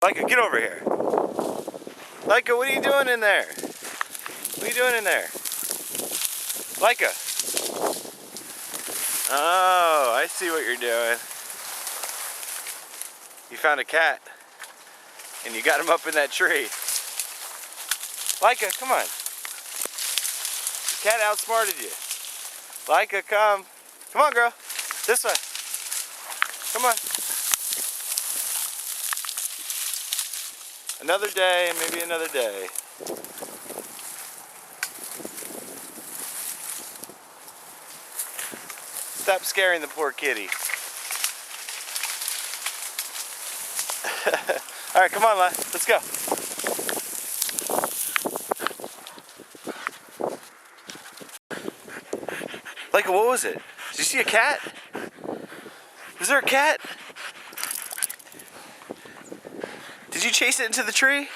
Laika, get over here. Laika, what are you doing in there? What are you doing in there? Laika. Oh, I see what you're doing. You found a cat. And you got him up in that tree. Laika, come on. The cat outsmarted you. Laika, come. Come on, girl. This way. Come on. Another day, maybe another day. Stop scaring the poor kitty. All right, come on, let's go. Laika, what was it? Did you see a cat? Was there a cat? Did you chase it into the tree?